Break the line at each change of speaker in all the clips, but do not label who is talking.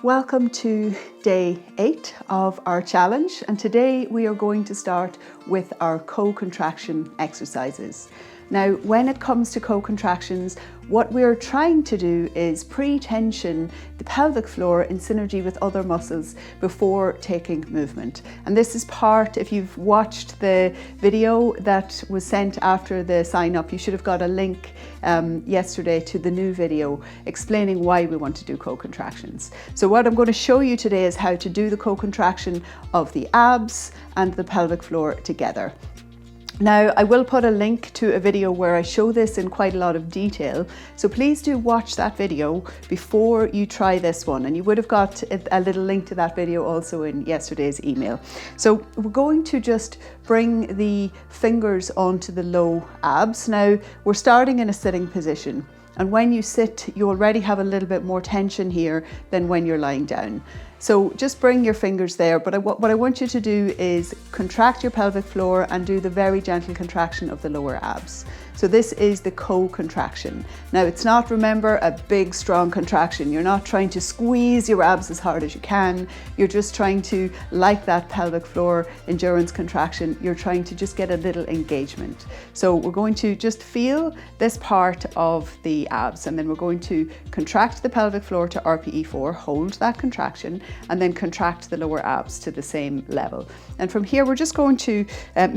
Welcome to day 8 of our challenge, and today we are going to start with our co-contraction exercises. Now, when it comes to co-contractions, what we're trying to do is pre-tension the pelvic floor in synergy with other muscles before taking movement. And this is part, if you've watched the video that was sent after the sign up, you should have got a link yesterday to the new video explaining why we want to do co-contractions. So what I'm going to show you today is how to do the co-contraction of the abs and the pelvic floor together. Now, I will put a link to a video where I show this in quite a lot of detail, so please do watch that video before you try this one, and you would have got a little link to that video also in yesterday's email. So we're going to just bring the fingers onto the low abs. Now, we're starting in a sitting position, and when you sit, you already have a little bit more tension here than when you're lying down. So just bring your fingers there, but what I want you to do is contract your pelvic floor and do the very gentle contraction of the lower abs. So this is the co-contraction. Now, it's not, remember, a big strong contraction. You're not trying to squeeze your abs as hard as you can. You're just trying to, like that pelvic floor endurance contraction, you're trying to just get a little engagement. So we're going to just feel this part of the abs, and then we're going to contract the pelvic floor to RPE4, hold that contraction, and then contract the lower abs to the same level. And from here, we're just going to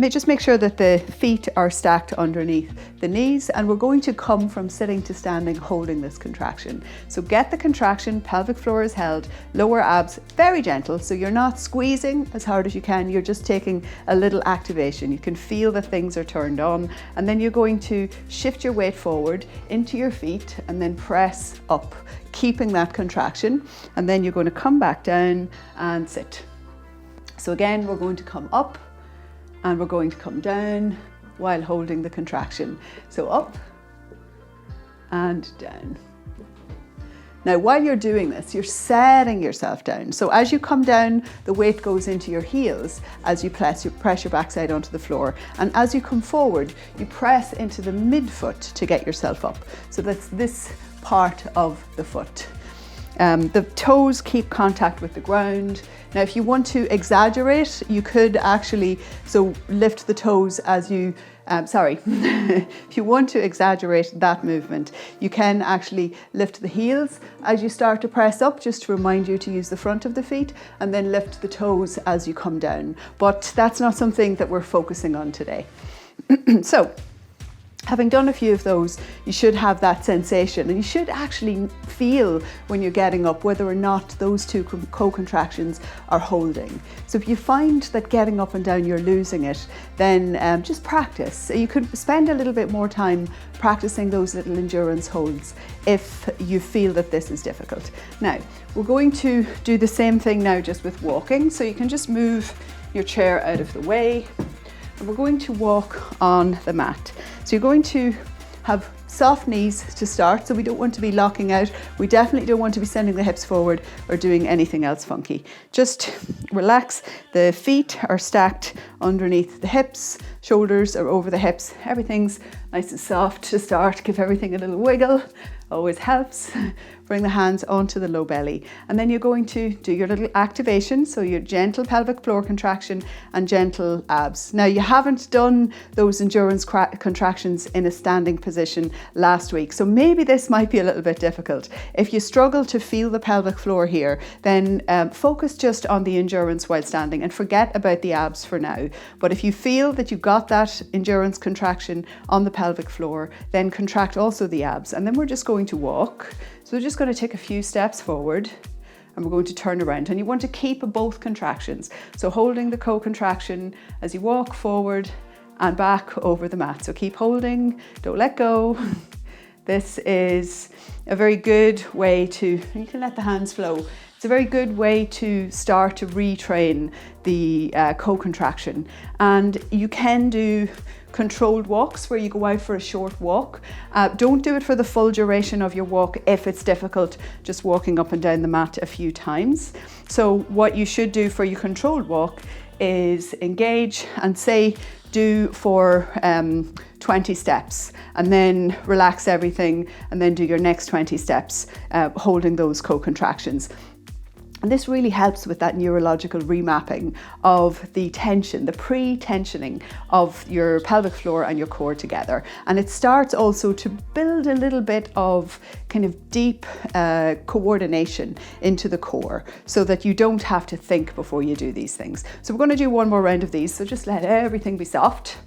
just make sure that the feet are stacked underneath the knees, and we're going to come from sitting to standing holding this contraction. So get the contraction, pelvic floor is held, lower abs very gentle, so you're not squeezing as hard as you can, you're just taking a little activation. You can feel that things are turned on, and then you're going to shift your weight forward into your feet and then press up, keeping that contraction, and then you're going to come back down and sit. So again, we're going to come up and we're going to come down while holding the contraction. So up and down. Now, while you're doing this, you're setting yourself down. So as you come down, the weight goes into your heels as you press your backside onto the floor. And as you come forward, you press into the midfoot to get yourself up. So that's this part of the foot. The toes keep contact with the ground. Now, if you want to exaggerate, you could actually lift the toes as you, if you want to exaggerate that movement, you can actually lift the heels as you start to press up, just to remind you to use the front of the feet, and then lift the toes as you come down. But that's not something that we're focusing on today. So, having done a few of those, you should have that sensation, and you should actually feel when you're getting up whether or not those two co-contractions are holding. So if you find that getting up and down you're losing it, then just practice. You could spend a little bit more time practicing those little endurance holds if you feel that this is difficult. Now, we're going to do the same thing now just with walking. So you can just move your chair out of the way, and we're going to walk on the mat. So you're going to have soft knees to start, so we don't want to be locking out. We definitely don't want to be sending the hips forward or doing anything else funky. Just relax. The feet are stacked underneath the hips, shoulders are over the hips. Everything's nice and soft to start. Give everything a little wiggle. Always helps. Bring the hands onto the low belly, and then you're going to do your little activation, so your gentle pelvic floor contraction and gentle abs. Now, you haven't done those endurance contractions in a standing position last week, so maybe this might be a little bit difficult. If you struggle to feel the pelvic floor here, then focus just on the endurance while standing and forget about the abs for now. But if you feel that you've got that endurance contraction on the pelvic floor, then contract also the abs, and then we're just going to walk. So we're just going to take a few steps forward, and we're going to turn around, and you want to keep both contractions. So holding the co-contraction as you walk forward and back over the mat. So keep holding, don't let go. This is a very good way to, you can let the hands flow. It's a very good way to start to retrain the co-contraction. And you can do controlled walks where you go out for a short walk. Don't do it for the full duration of your walk if it's difficult just walking up and down the mat a few times. So what you should do for your controlled walk is engage and say do for 20 steps, and then relax everything, and then do your next 20 steps holding those co-contractions. And this really helps with that neurological remapping of the tension, the pre-tensioning of your pelvic floor and your core together. And it starts also to build a little bit of kind of deep coordination into the core so that you don't have to think before you do these things. So we're going to do one more round of these. So just let everything be soft.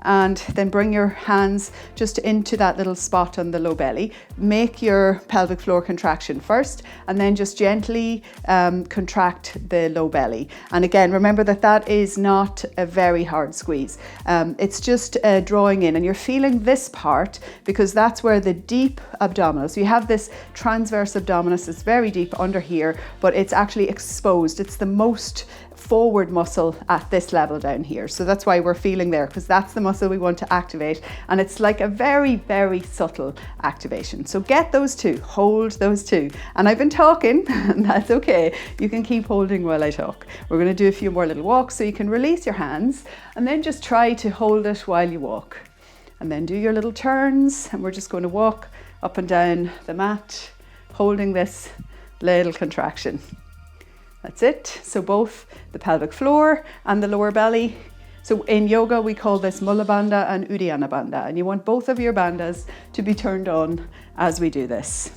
And then bring your hands just into that little spot on the low belly. Make your pelvic floor contraction first, and then just gently contract the low belly. And again, remember that that is not a very hard squeeze. It's just drawing in, and you're feeling this part because that's where the deep abdominal, so you have this transverse abdominis, it's very deep under here, but it's actually exposed. It's the most forward muscle at this level down here. So that's why we're feeling there, because that's the muscle we want to activate. And it's like a very, very subtle activation. So get those two, hold those two. And I've been talking, and that's okay. You can keep holding while I talk. We're going to do a few more little walks so you can release your hands and then just try to hold it while you walk. And then do your little turns, and we're just going to walk up and down the mat, holding this little contraction. That's it. So both the pelvic floor and the lower belly. So in yoga, we call this Mula Bandha and Uddiyana Bandha. And you want both of your bandhas to be turned on as we do this.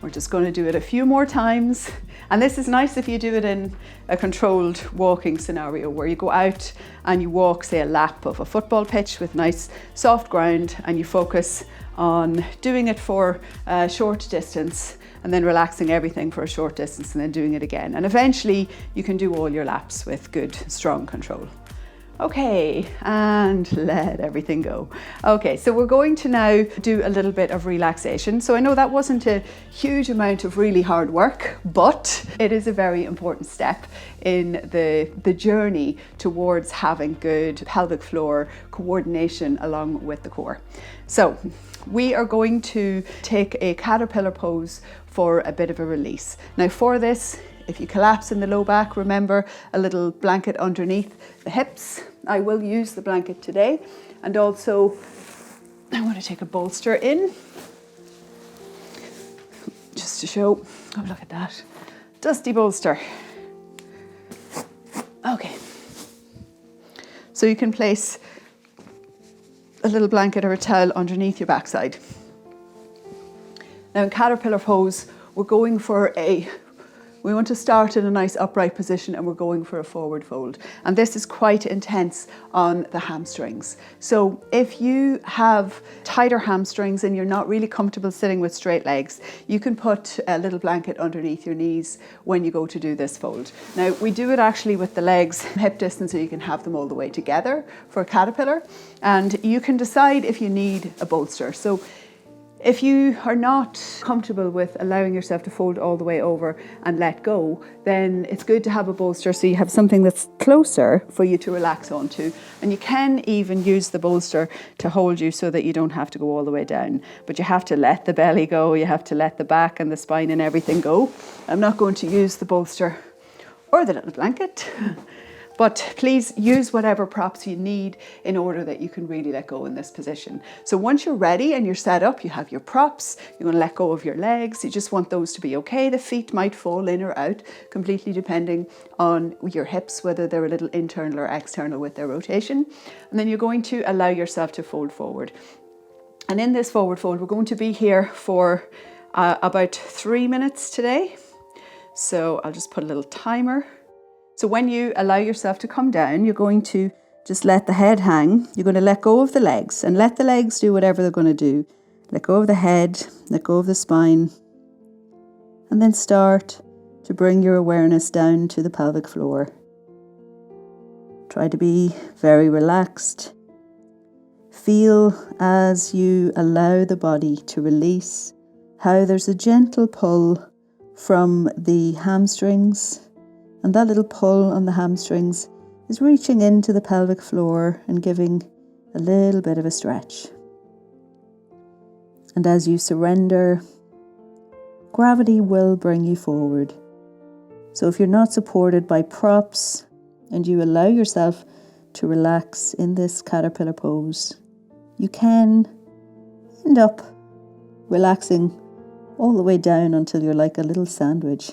We're just going to do it a few more times. And this is nice if you do it in a controlled walking scenario where you go out and you walk, say, a lap of a football pitch with nice soft ground, and you focus on doing it for a short distance and then relaxing everything for a short distance and then doing it again. And eventually you can do all your laps with good, strong control. Okay, and let everything go. Okay, so we're going to now do a little bit of relaxation. So I know that wasn't a huge amount of really hard work, but it is a very important step in the journey towards having good pelvic floor coordination along with the core. So we are going to take a caterpillar pose for a bit of a release. Now for this, if you collapse in the low back, remember a little blanket underneath the hips. I will use the blanket today. And also, I want to take a bolster in, just to show, oh look at that, dusty bolster. Okay, so you can place a little blanket or a towel underneath your backside. Now in caterpillar pose, we want to start in a nice upright position, and we're going for a forward fold. And this is quite intense on the hamstrings. So if you have tighter hamstrings and you're not really comfortable sitting with straight legs, you can put a little blanket underneath your knees when you go to do this fold. Now we do it actually with the legs hip distance, so you can have them all the way together for a caterpillar. And you can decide if you need a bolster. So if you are not comfortable with allowing yourself to fold all the way over and let go, then it's good to have a bolster so you have something that's closer for you to relax onto. And you can even use the bolster to hold you so that you don't have to go all the way down. But you have to let the belly go, you have to let the back and the spine and everything go. I'm not going to use the bolster or the little blanket. But please use whatever props you need in order that you can really let go in this position. So once you're ready and you're set up, you have your props, you're going to let go of your legs. You just want those to be okay. The feet might fall in or out, completely depending on your hips, whether they're a little internal or external with their rotation. And then you're going to allow yourself to fold forward. And in this forward fold, we're going to be here for about 3 minutes today. So I'll just put a little timer. So when you allow yourself to come down, you're going to just let the head hang. You're going to let go of the legs and let the legs do whatever they're going to do. Let go of the head, let go of the spine, and then start to bring your awareness down to the pelvic floor. Try to be very relaxed. Feel as you allow the body to release how there's a gentle pull from the hamstrings. And that little pull on the hamstrings is reaching into the pelvic floor and giving a little bit of a stretch. And as you surrender, gravity will bring you forward. So if you're not supported by props and you allow yourself to relax in this caterpillar pose, you can end up relaxing
all the way down until you're like a little sandwich.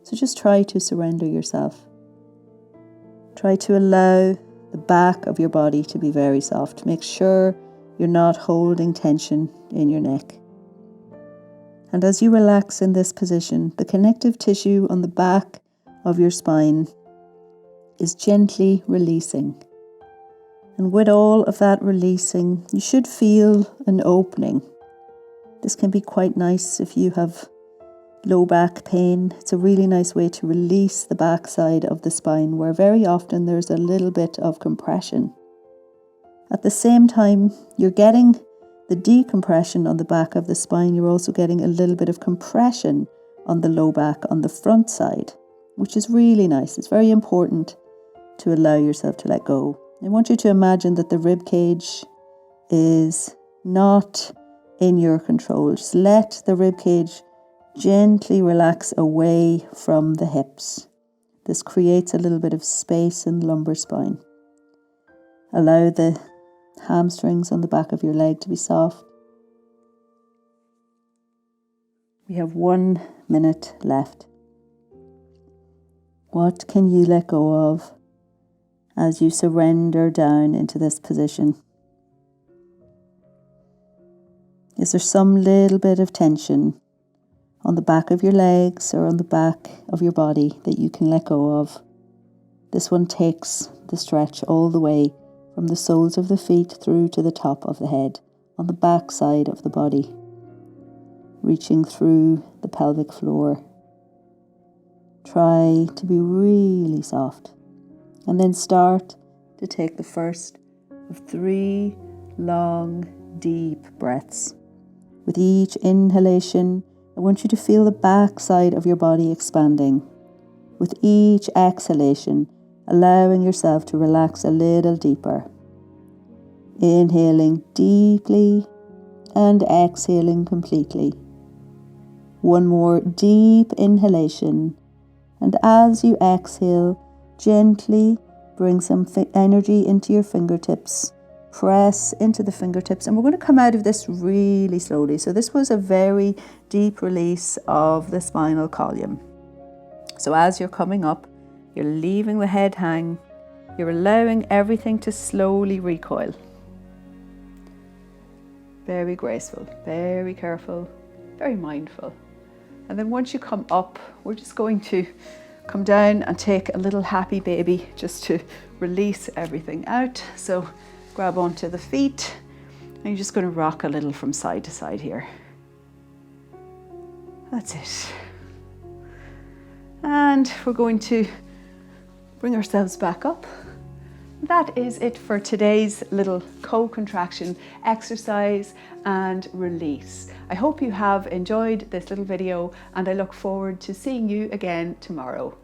So just try to surrender yourself. Try to allow the back of your body to be very soft. Make sure you're not holding tension in your neck. And as you relax in this position, the connective tissue on the back of your spine is gently releasing. And with all of that releasing, you should feel an opening. This can be quite nice if you have low back pain. It's a really nice way to release the backside of the spine, where very often there's a little bit of compression. At the same time, you're getting the decompression on the back of the spine. You're also getting a little bit of compression on the low back on the front side, which is really nice. It's very important to allow yourself to let go. I want you to imagine that the rib cage is not in your control. Just let the rib cage gently relax away from the hips. This creates a little bit of space in the lumbar spine. Allow the hamstrings on the back of your leg to be soft. We have 1 minute left. What can you let go of as you surrender down into this position? Is there some little bit of tension on the back of your legs or on the back of your body that you can let go of? This one takes the stretch all the way from the soles of the feet through to the top of the head, on the back side of the body, reaching through the pelvic floor. Try to be really soft, and then start to take the first of 3 long, deep breaths. With each inhalation, I want you to feel the back side of your body expanding. With each exhalation, allowing yourself to relax a little deeper. Inhaling deeply and exhaling completely. 1 more deep inhalation, and as you exhale, gently bring some energy into your fingertips. Press into the fingertips, and we're going to come out of this really slowly. So this was a very deep release of the spinal column. So as you're coming up, you're leaving the head hang. You're allowing everything to slowly recoil. Very graceful, very careful, very mindful. And then once you come up, we're just going to come down and take a little happy baby just to release everything out. So grab onto the feet, and you're just going to rock a little from side to side here. That's it. And we're going to bring ourselves back up. That is it for today's little co-contraction exercise and release. I hope you have enjoyed this little video, and I look forward to seeing you again tomorrow.